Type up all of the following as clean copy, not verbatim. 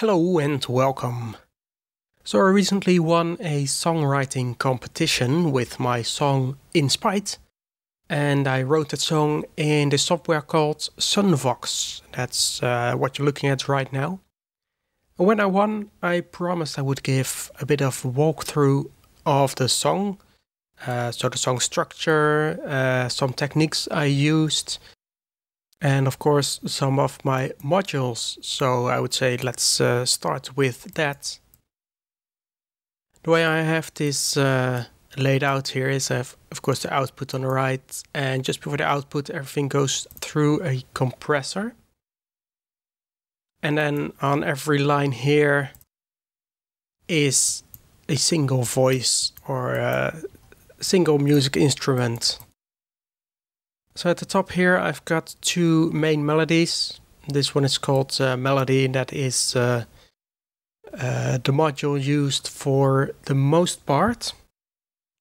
Hello and welcome. So I recently won a songwriting competition with my song In Spite, and I wrote that song in the software called SunVox. That's what you're looking at right now. And when I won, I promised I would give a bit of a walkthrough of the song. So the song structure, some techniques I used, and of course some of my modules. So I would say let's start with that. The way I have this laid out here is I have, of course, the output on the right, and just before the output everything goes through a compressor. And then on every line here is a single voice or a single music instrument. So at the top here I've got two main melodies. This one is called Melody, and that is the module used for the most part.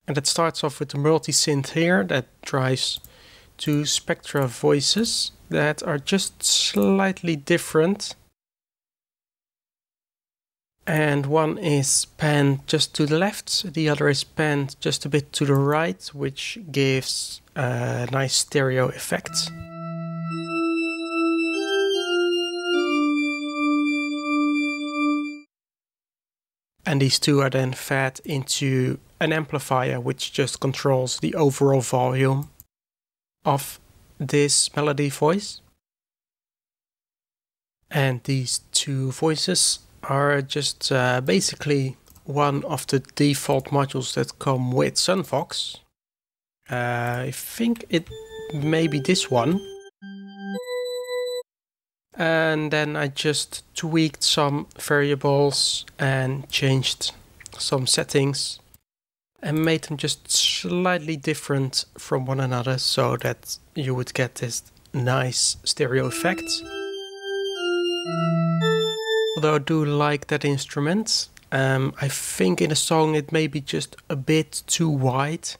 And it starts off with the multi-synth here that drives two spectra voices that are just slightly different. And one is panned just to the left, the other is panned just a bit to the right, which gives a nice stereo effect. And these two are then fed into an amplifier which just controls the overall volume of this melody voice. And these two voices are just basically one of the default modules that come with SunVox. I think it may be this one. And then I just tweaked some variables and changed some settings and made them just slightly different from one another so that you would get this nice stereo effect. Although I do like that instrument, I think in a song it may be just a bit too wide.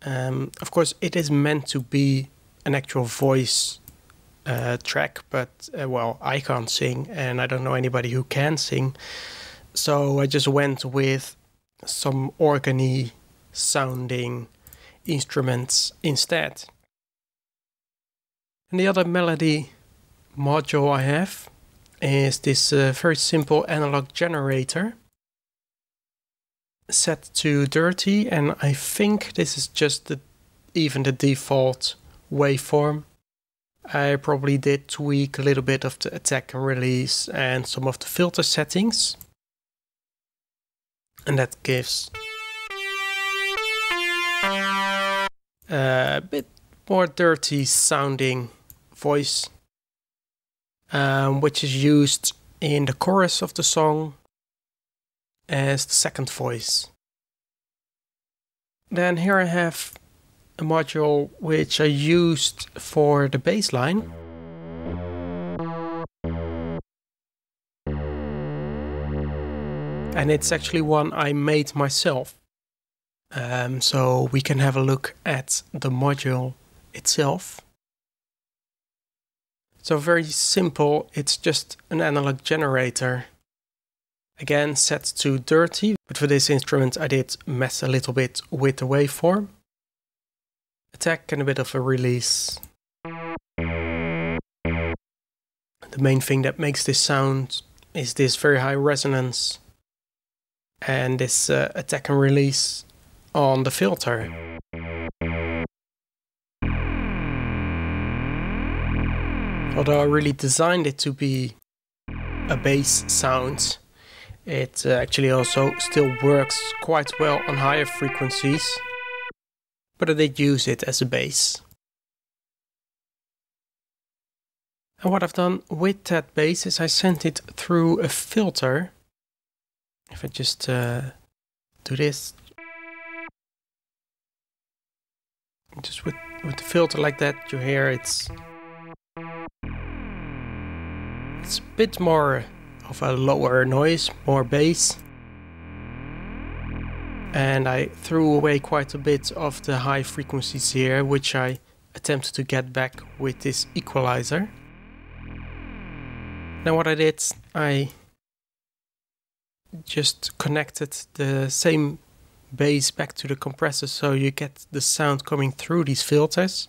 Of course it is meant to be an actual voice track, but well, I can't sing and I don't know anybody who can sing, so I just went with some organy sounding instruments instead. And the other melody module I have is this very simple analog generator set to dirty, and I think this is just even the default waveform. I probably did tweak a little bit of the attack and release and some of the filter settings, and that gives a bit more dirty sounding voice, which is used in the chorus of the song as the second voice. Then here I have a module which I used for the bass line. And it's actually one I made myself. So we can have a look at the module itself. So very simple, it's just an analog generator. Again, set to dirty, but for this instrument I did mess a little bit with the waveform. Attack and a bit of a release. The main thing that makes this sound is this very high resonance and this attack and release on the filter. Although I really designed it to be a bass sound, it actually also still works quite well on higher frequencies, but I did use it as a bass. And what I've done with that bass is I sent it through a filter. If I just do this, just with the filter like that, you hear it's a bit more of a lower noise, more bass. And I threw away quite a bit of the high frequencies here, which I attempted to get back with this equalizer. Now what I did, I just connected the same bass back to the compressor, so you get the sound coming through these filters,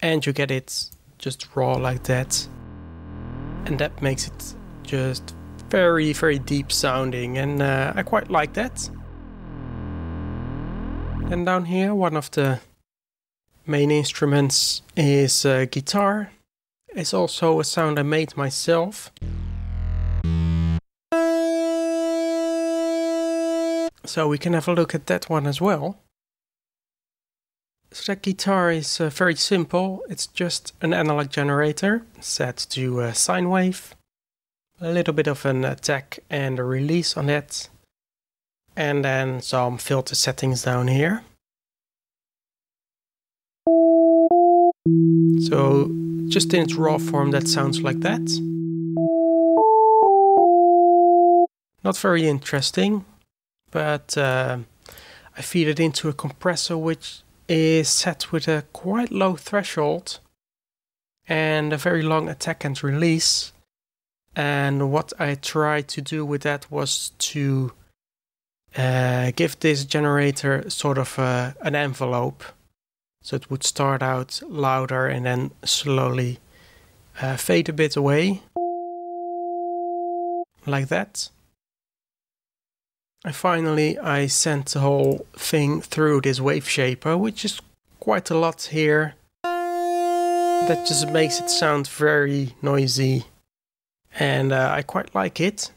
and you get it just raw like that, and that makes it just very, very deep sounding, and I quite like that. And down here, one of the main instruments is guitar. It's also a sound I made myself. So we can have a look at that one as well. So that guitar is very simple. It's just an analog generator set to sine wave. A little bit of an attack and a release on it. And then some filter settings down here. So just in its raw form, that sounds like that. Not very interesting, but I feed it into a compressor which is set with a quite low threshold and a very long attack and release. And what I tried to do with that was to give this generator sort of an envelope. So it would start out louder and then slowly fade a bit away. Like that. And finally I sent the whole thing through this wave shaper, which is quite a lot here. That just makes it sound very noisy. And I quite like it.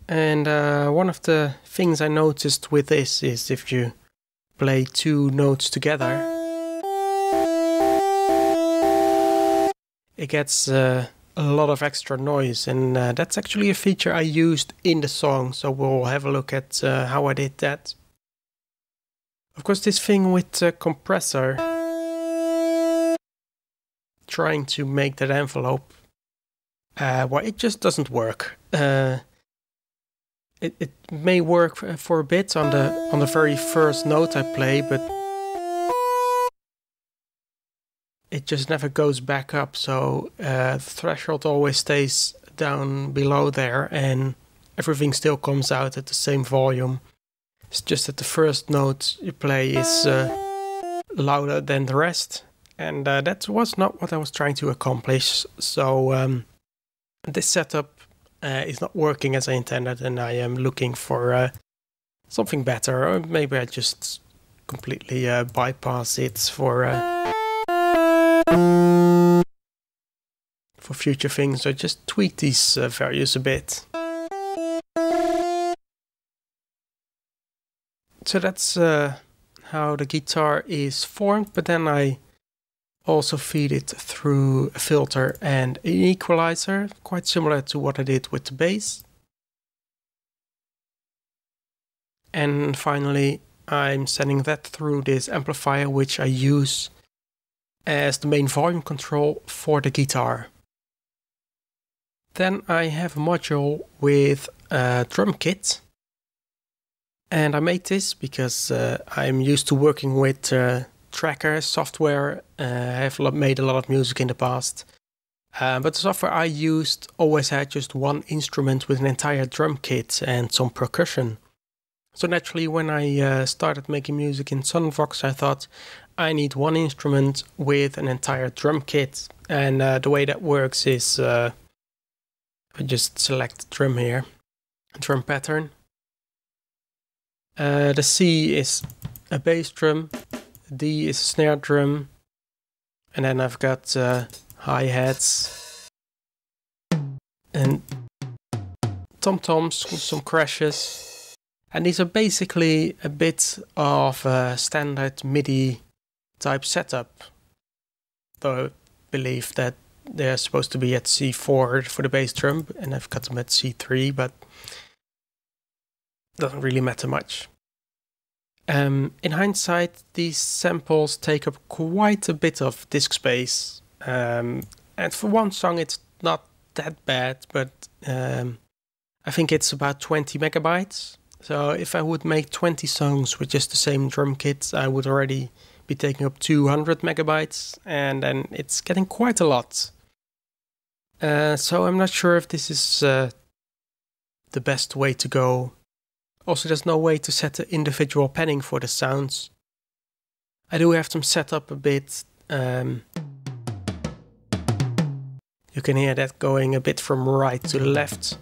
And one of the things I noticed with this is if you play two notes together, it gets a lot of extra noise, and that's actually a feature I used in the song, so we'll have a look at how I did that. Of course, this thing with the compressor, trying to make that envelope, well, it just doesn't work. It may work for a bit on the very first note I play, but it just never goes back up. So the threshold always stays down below there, and everything still comes out at the same volume. It's just that the first note you play is louder than the rest, and that was not what I was trying to accomplish. So this setup is not working as I intended, and I am looking for something better, or maybe I just completely bypass it for future things, or just tweak these values a bit. So that's how the guitar is formed, but then I also feed it through a filter and an equalizer, quite similar to what I did with the bass. And finally, I'm sending that through this amplifier, which I use as the main volume control for the guitar. Then I have a module with a drum kit. And I made this because I'm used to working with tracker software. I have made a lot of music in the past, but the software I used always had just one instrument with an entire drum kit and some percussion. So naturally, when I started making music in SunVox, I thought I need one instrument with an entire drum kit, and the way that works is I just select the drum here, drum pattern. The C is a bass drum, D is a snare drum, and then I've got hi-hats and tom-toms, some crashes. And these are basically a bit of a standard MIDI type setup. Though I believe that they're supposed to be at C4 for the bass drum, and I've got them at C3, but doesn't really matter much. In hindsight, these samples take up quite a bit of disk space, and for one song it's not that bad, but I think it's about 20 megabytes. So if I would make 20 songs with just the same drum kit, I would already be taking up 200 megabytes, and then it's getting quite a lot. So I'm not sure if this is the the best way to go. Also, there's no way to set the individual panning for the sounds. I do have them set up a bit. You can hear that going a bit from right to left.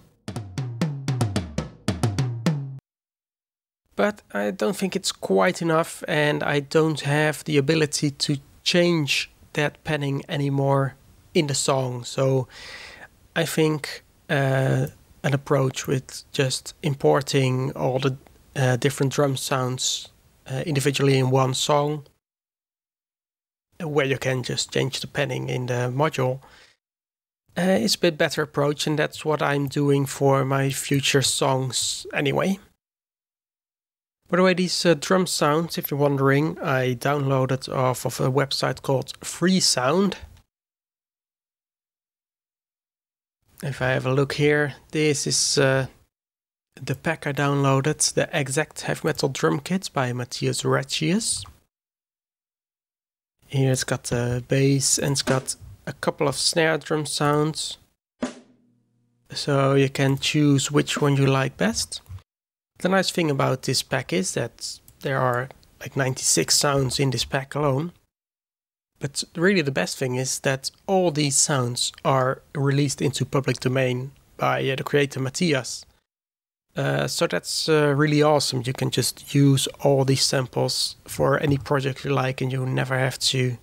But I don't think it's quite enough, and I don't have the ability to change that panning anymore in the song. So I think an approach with just importing all the different drum sounds individually in one song, where you can just change the panning in the module, is a bit better approach, and that's what I'm doing for my future songs anyway. By the way, these drum sounds, if you're wondering, I downloaded off of a website called Freesound. If I have a look here, this is the pack I downloaded, the Exact Heavy Metal Drum Kit by Matthias Ratchius. Here it's got the bass and it's got a couple of snare drum sounds, so you can choose which one you like best. The nice thing about this pack is that there are like 96 sounds in this pack alone. But really the best thing is that all these sounds are released into public domain by the creator Matthias. So that's really awesome. You can just use all these samples for any project you like, and you never have to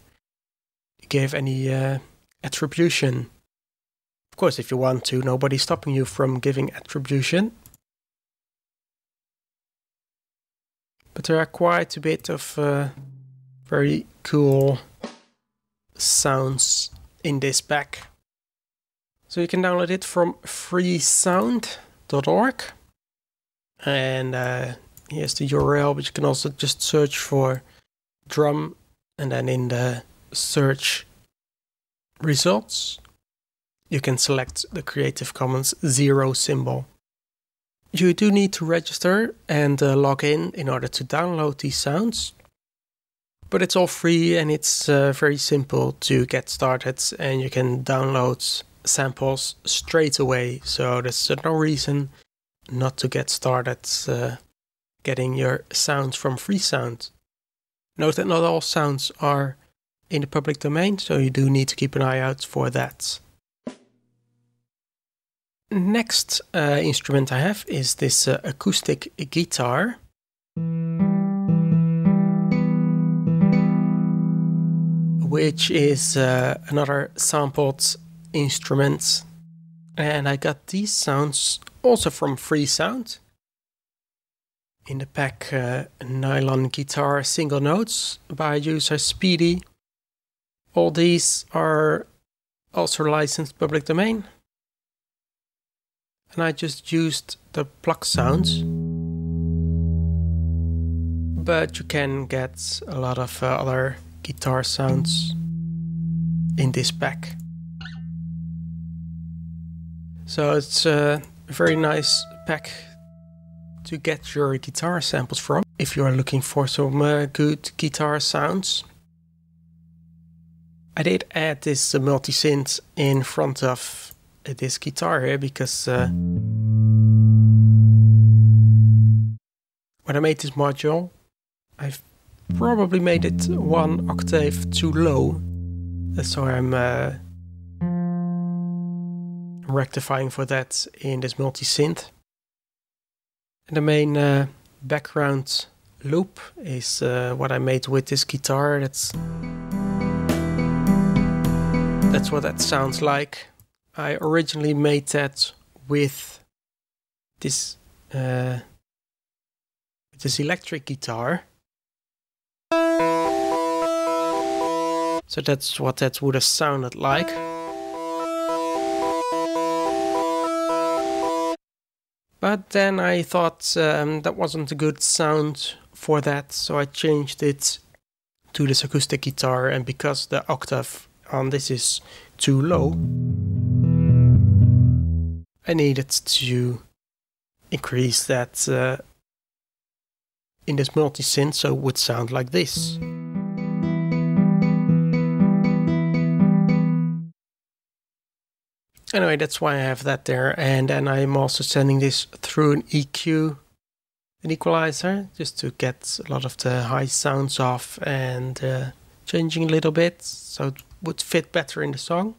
give any attribution. Of course, if you want to, nobody's stopping you from giving attribution. But there are quite a bit of very cool sounds in this pack. So you can download it from freesound.org. And here's the URL, but you can also just search for drum, and then in the search results, you can select the Creative Commons 0 symbol. You do need to register and log in order to download these sounds. But it's all free, and it's very simple to get started, and you can download samples straight away. So there's no reason not to get started getting your sounds from Freesound. Note that not all sounds are in the public domain, so you do need to keep an eye out for that. Next instrument I have is this acoustic guitar. Which is another sampled instrument. And I got these sounds also from Freesound. In the pack, nylon guitar single notes by user Speedy. All these are also licensed public domain. And I just used the pluck sounds. But you can get a lot of other guitar sounds in this pack. So it's a very nice pack to get your guitar samples from if you are looking for some good guitar sounds. I did add this multi-synth in front of this guitar here because when I made this module, I've probably made it 1 octave too low, so I'm rectifying for that in this multi-synth. And the main background loop is what I made with this guitar. That's what that sounds like. I originally made that with this electric guitar. So that's what that would have sounded like. But then I thought that wasn't a good sound for that, so I changed it to this acoustic guitar, and because the octave on this is too low, I needed to increase that in this multi-synth so it would sound like this. Anyway, that's why I have that there. And then I'm also sending this through an EQ, an equalizer, just to get a lot of the high sounds off and changing a little bit so it would fit better in the song.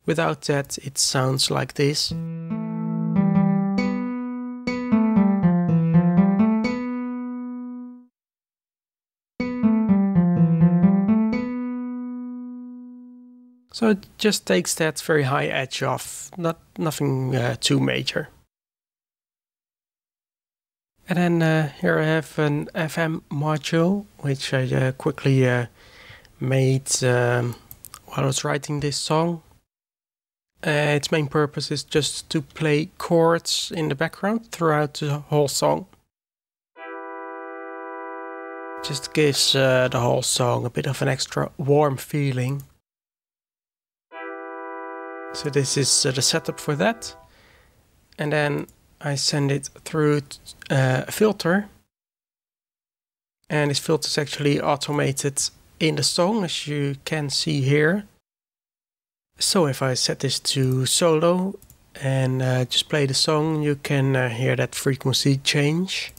Without that, it sounds like this. So it just takes that very high edge off, nothing too major. And then here I have an FM module, which I quickly made while I was writing this song. Its main purpose is just to play chords in the background throughout the whole song. Just gives the whole song a bit of an extra warm feeling. So this is the setup for that. And then I send it through a filter. And this filter is actually automated in the song, as you can see here. So if I set this to solo and just play the song, you can hear that frequency change.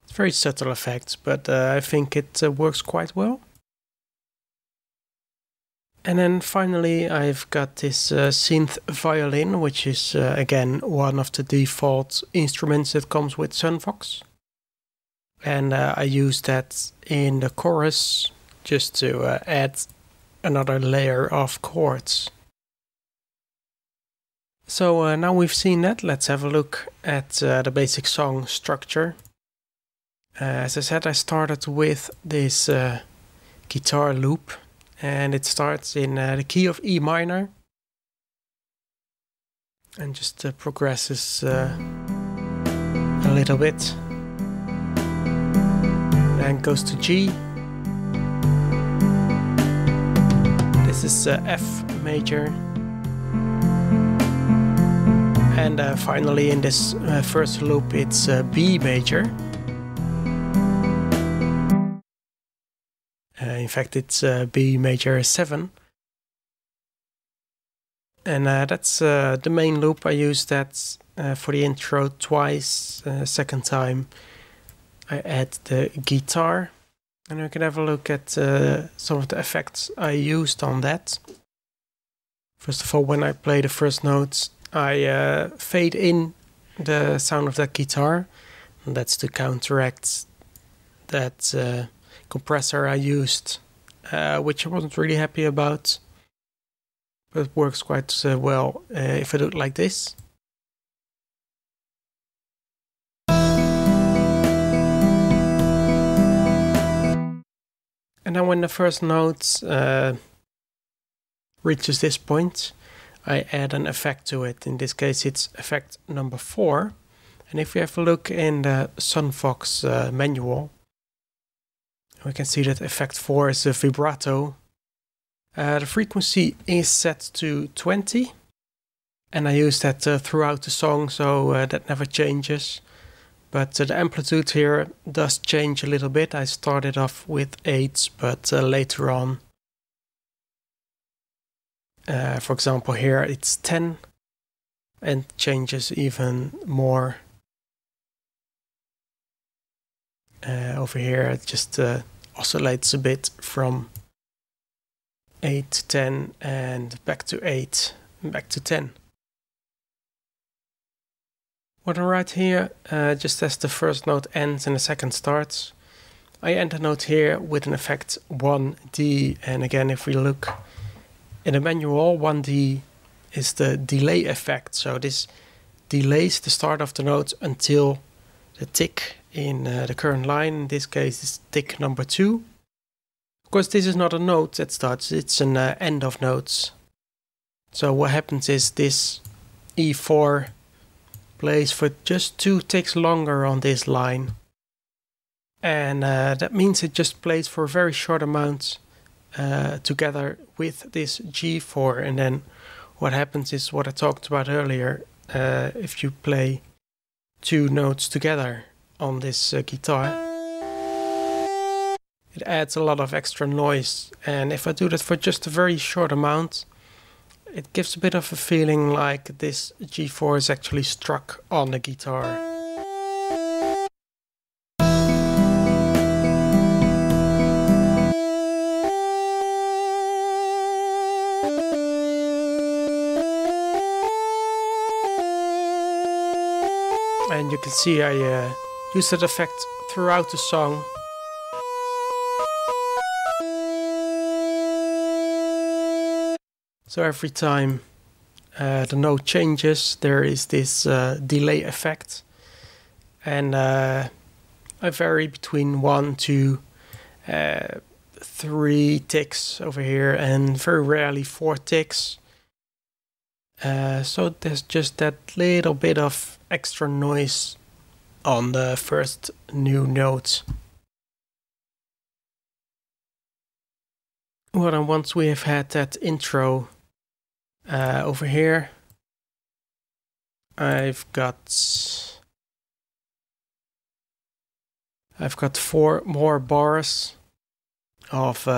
It's a very subtle effect, but I think it works quite well. And then finally I've got this synth violin, which is again one of the default instruments that comes with SunVox. And I use that in the chorus just to add another layer of chords. So now we've seen that, let's have a look at the basic song structure. As I said, I started with this guitar loop. And it starts in the key of E minor and just progresses a little bit, and goes to G. This is F major, and finally in this first loop it's B major. In fact, it's B major 7. And that's the main loop. I used that for the intro twice. Second time I add the guitar. And we can have a look at some of the effects I used on that. First of all, when I play the first notes, I fade in the sound of that guitar. And that's to counteract that compressor I used, which I wasn't really happy about, but it works quite well if I do it like this. And then when the first note reaches this point, I add an effect to it. In this case it's effect number 4. And if we have a look in the SunVox manual, we can see that effect 4 is a vibrato. The frequency is set to 20. And I use that throughout the song, so that never changes. But the amplitude here does change a little bit. I started off with 8, but later on, for example here it's 10 and changes even more. Over here it just oscillates a bit from 8 to 10 and back to 8 and back to 10. What I write here, just as the first note ends and the second starts, I end a note here with an effect 1D. And again, if we look in the manual, 1D is the delay effect. So this delays the start of the note until the tick in the current line. In this case is tick number 2. Of course, this is not a note that starts, it's an end of notes. So what happens is this E4 plays for just 2 ticks longer on this line. And that means it just plays for a very short amount together with this G4. And then what happens is what I talked about earlier. If you play 2 notes together on this guitar, it adds a lot of extra noise, and if I do that for just a very short amount, it gives a bit of a feeling like this G4 is actually struck on the guitar. And you can see I use that effect throughout the song. So every time the note changes, there is this delay effect. And I vary between 1 to 3 ticks over here, and very rarely 4 ticks. So there's just that little bit of extra noise on the first new note. Well, and once we have had that intro over here, I've got 4 more bars of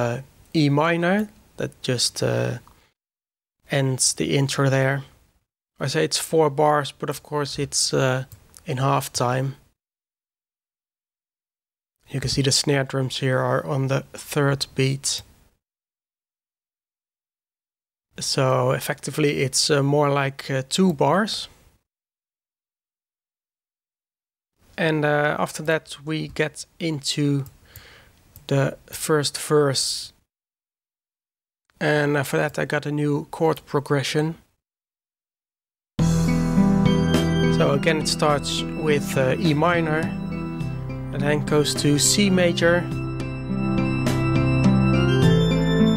E minor that just ends the intro there. I say it's 4 bars, but of course it's in half time. You can see the snare drums here are on the 3rd beat. So effectively it's more like 2 bars. And after that we get into the first verse. And for that I got a new chord progression. So again it starts with E minor, and then goes to C major,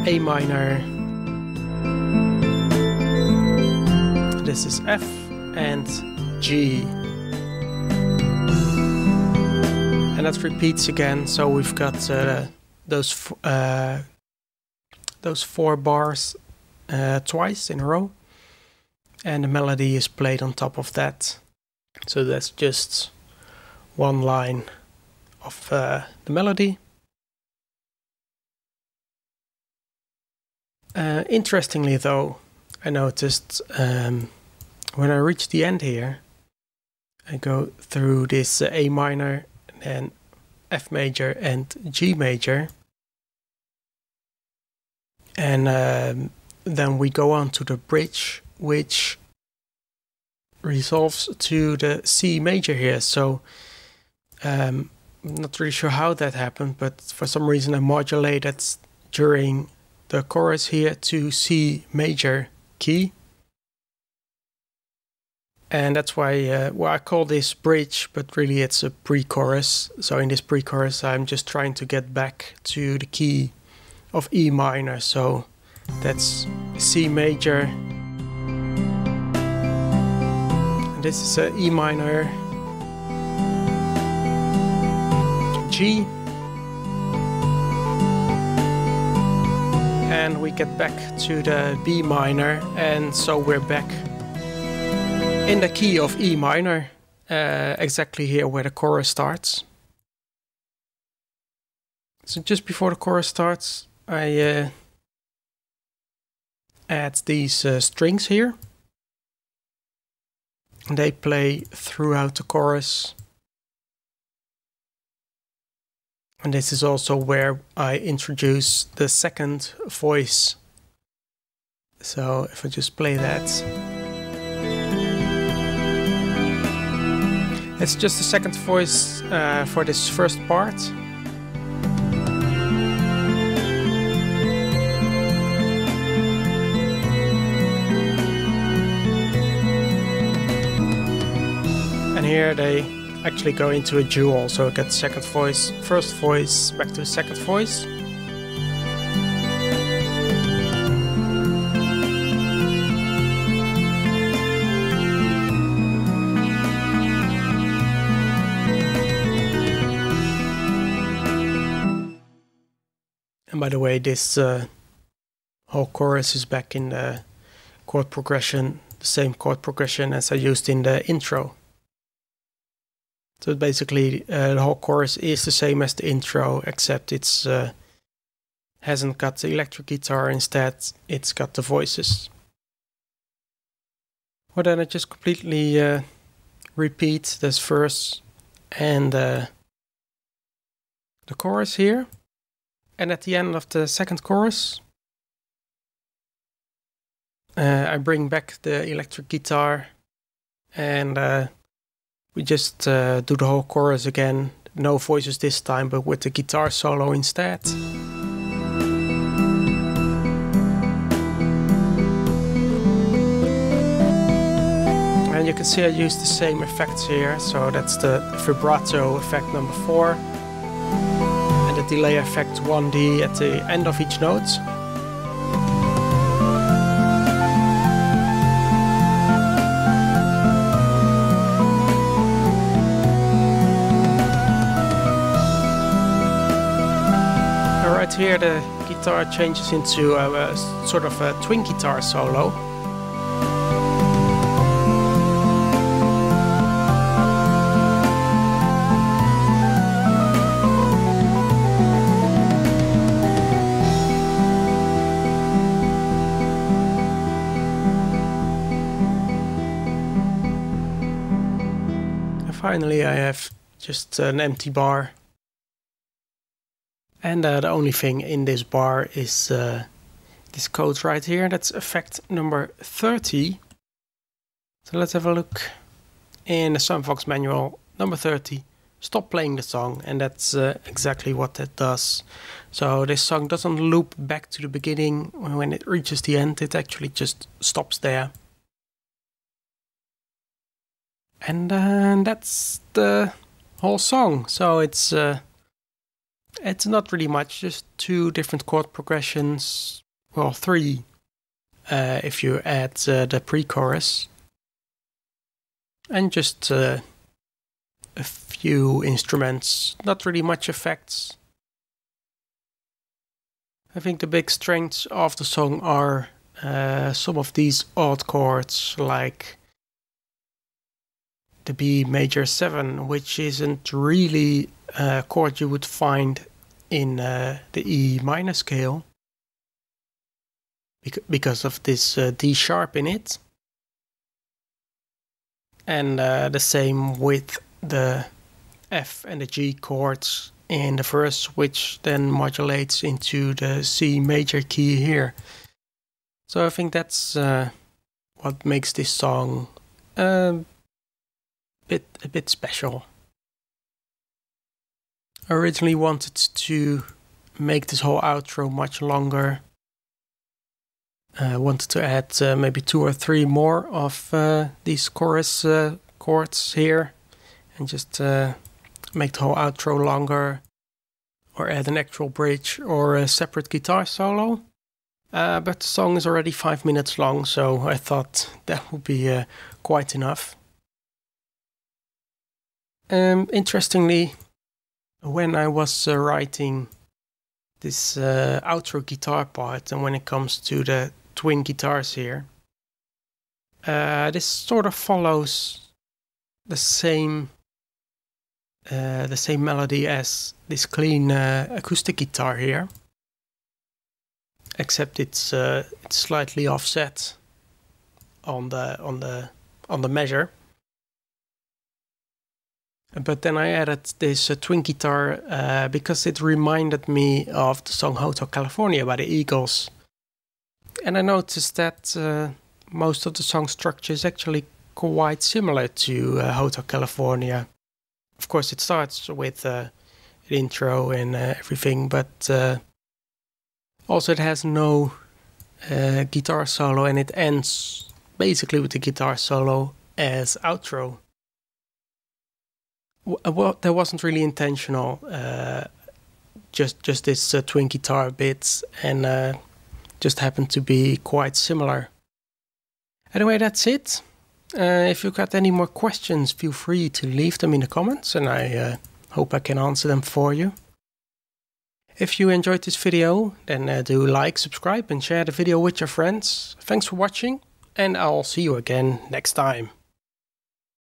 A minor, this is F, and G. And that repeats again, so we've got those 4 bars twice in a row, and the melody is played on top of that. So that's just one line of the melody. Interestingly though, I noticed when I reach the end here, I go through this A minor, and then F major and G major. And then we go on to the bridge, which resolves to the C major here. So I'm not really sure how that happened, but for some reason I modulated during the chorus here to C major key. And that's why well, I call this bridge, but really it's a pre-chorus. So in this pre-chorus I'm just trying to get back to the key of E minor. So that's C major. And this is E minor, G. And we get back to the B minor, and so we're back in the key of E minor, exactly here where the chorus starts. So just before the chorus starts, I add these strings here. And they play throughout the chorus. And this is also where I introduce the second voice. So if I just play that. It's just the second voice for this first part. And here they actually go into a dual, so I get second voice, first voice, back to the second voice. And by the way, this whole chorus is back in the chord progression, the same chord progression as I used in the intro. So basically the whole chorus is the same as the intro, except it's hasn't got the electric guitar, instead it's got the voices. Well, then I just completely repeat this verse and the chorus here. And at the end of the second chorus, I bring back the electric guitar and we just do the whole chorus again. No voices this time, but with the guitar solo instead. And you can see I use the same effects here. So that's the vibrato effect number 4 and the delay effect 1D at the end of each note. Right here the guitar changes into a sort of a twin guitar solo. And finally I have just an empty bar. And the only thing in this bar is this code right here. That's effect number 30. So let's have a look in the SunVox manual. Number 30, stop playing the song. And that's exactly what that does. So this song doesn't loop back to the beginning. When it reaches the end, it actually just stops there. And that's the whole song. So it's not really much, just 2 different chord progressions, well 3 if you add the pre-chorus, and just a few instruments, not really much effects. I think the big strengths of the song are some of these odd chords, like the B major 7, which isn't really a chord you would find in the E minor scale because of this D sharp in it. And the same with the F and the G chords in the verse, which then modulates into the C major key here. So I think that's what makes this song a bit special. I originally wanted to make this whole outro much longer. I wanted to add maybe 2 or 3 more of these chorus chords here and just make the whole outro longer, or add an actual bridge or a separate guitar solo. But the song is already 5 minutes long, so I thought that would be quite enough. Interestingly, when I was writing this outro guitar part, and when it comes to the twin guitars here, this sort of follows the same melody as this clean acoustic guitar here, except it's slightly offset on the measure. But then I added this twin guitar because it reminded me of the song Hotel California by the Eagles. And I noticed that most of the song structure is actually quite similar to Hotel California. Of course, it starts with the intro and everything, but also it has no guitar solo, and it ends basically with the guitar solo as outro. Well, that wasn't really intentional, just this twin guitar bits, and just happened to be quite similar. Anyway, that's it. If you've got any more questions, feel free to leave them in the comments, and I hope I can answer them for you. If you enjoyed this video, then do like, subscribe, and share the video with your friends. Thanks for watching, and I'll see you again next time.